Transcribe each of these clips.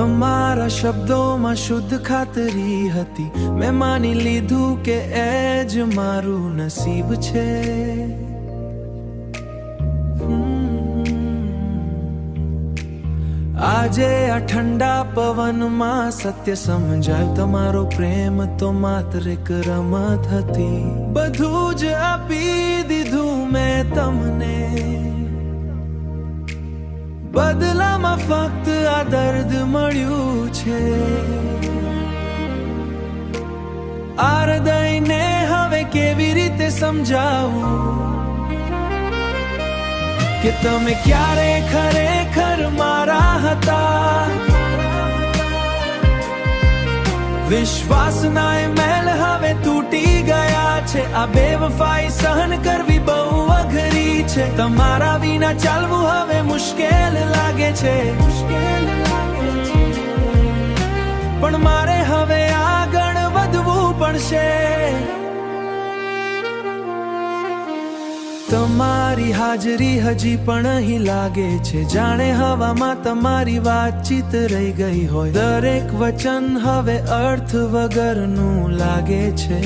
તમારા શબ્દોમાં શુદ્ધ ખાતરી હતી, મેં માની લીધું કે એ જ મારું નસીબ છે. આજે આ ઠંડા પવનમાં સત્ય સમજાયું, તમારો પ્રેમ તો માત્ર એક રમત હતી. બધું જ આપી દીધું મેં તમને, બદલામાં ફક્ત આ દર્દ મળ્યું છે. આ હૃદયને હવે કેવી રીતે સમજાવું કે તમે ક્યારે ખરેખર મારા હતા. વિશ્વાસના એ મહેલ હવે તૂટી ગયા છે, આ બેવફાઈ સહન કરવી બહુ અઘરી છે. તમારા વિના ચાલવું હવે મુશ્કેલ લાગે છે, પણ મારે હવે આગળ વધવું પડશે. તમારી હાજરી હજી પણ અહીં લાગે છે, જાણે હવામાં તમારી વાતચીત રહી ગઈ હોય. દરેક વચન હવે અર્થ વગરનું લાગે છે.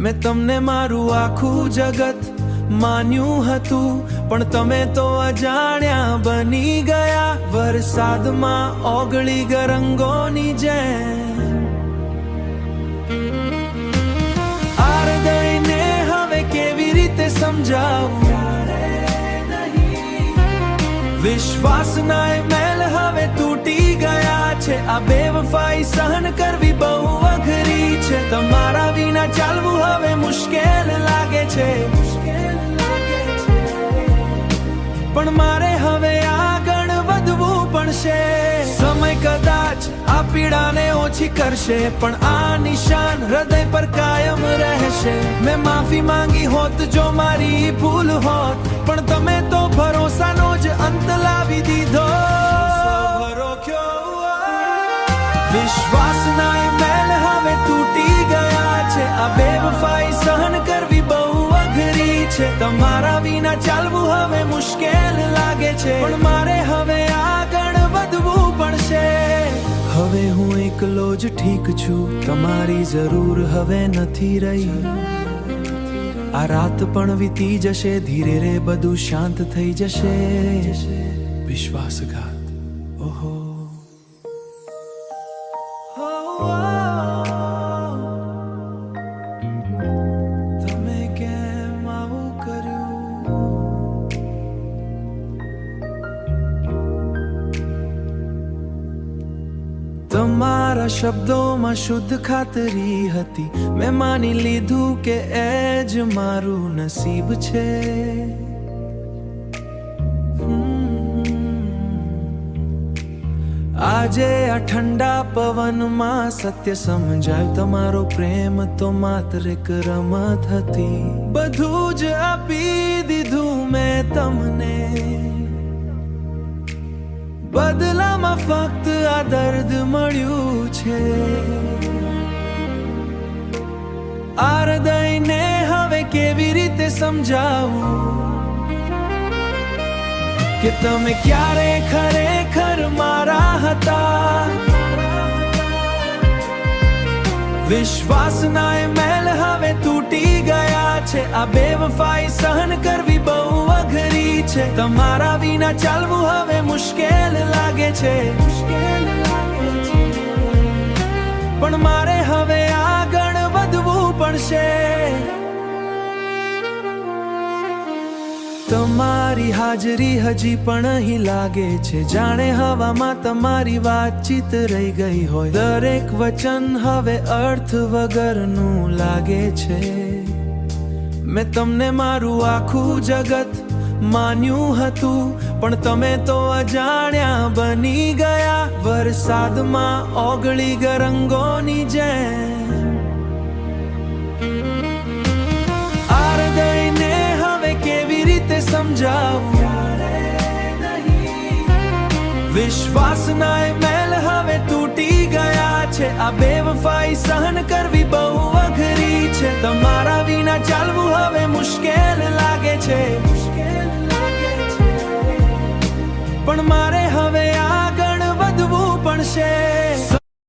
મેં તમને મારું આખું જગત માન્યું હતું, પણ તમે તો અજાણ્યા બની ગયા, વરસાદમાં ઓગળી ગયા રંગોની જેમ. સમજાવું વિશ્વાસના એ મહેલ હવે તૂટી ગયા છે, આ બેવફાઈ સહન કરવી બહુ અઘરી છે. તમારા વિના ચાલવું હવે મુશ્કેલ લાગે છે, પણ મારે હવે આગળ વધવું પડશે. સમય કદાચ આ પીડાને ઓછી કરશે, પણ આ નિશાન હૃદય પર કાયમ રહેશે. મેં માફી માંગી હોત જો મારી ભૂલ હોત, પણ તમે તો ભરોસાનો જ અંત લાવી દીધો. વિશ્વાસના એ મહેલ હવે તૂટી ગયા છે, આ બેવફાઈ સહન કરવી બહુ અઘરી છે. તમારા વિના ચાલવું હવે મુશ્કેલ લાગે છે, પણ મારે હવે આગળ વધવું પડશે. હવે હું એકલો જ ઠીક છું, તમારી જરૂર હવે નથી રહી. આ રાત પણ વીતી જશે, ધીરે રે બધું શાંત થઈ જશે. વિશ્વાસઘાત, ઓહો તમે કેમ આવું કર્યું? તમારા શબ્દોમાં શુદ્ધ ખાતરી હતી, મેં માની લીધું કે એ જ મારું નસીબ છે. આજે આ ઠંડા પવનમાં સત્ય સમજાયું, તમારો પ્રેમ તો માત્ર એક રમત હતી. બધું જ આપી દીધું મેં તમને, બદલામાં ફક્ત આ દર્દ મળ્યું છે. આ હૃદયને હવે કેવી રીતે સમજાવું કે તમે ક્યારે ખરેખર મારા હતા. વિશ્વાસના એ મહેલ હવે તૂટી ગયા છે, આ બેવફાઈ સહન કરવી બહુ અઘરી છે. તમારા વિના ચાલવું હવે મુશ્કેલ લાગે છે, પણ મારે હવે આગળ વધવું પડશે. તમારી હાજરી હજી પણ અહીં લાગે છે, જાણે હવામાં તમારી વાતચીત રહી ગઈ હોય. દરેક વચન હવે અર્થ વગરનું લાગે છે. મેં તમને મારું આખું જગત માન્યું હતું, પણ તમે તો અજાણ્યા બની ગયા, વરસાદમાં ઓગળી ગયા રંગોની જેમ. આ હૃદયને હવે કેવી રીતે સમજાવું વિશ્વાસના એ મહેલ હવે તૂટી ગયા છે, આ બેવફાઈ સહન કરવી બહુ અઘરી છે. તમારા વિના ચાલવું હવે મુશ્કેલ લાગે છે, પણ મારે હવે આગળ વધવું છે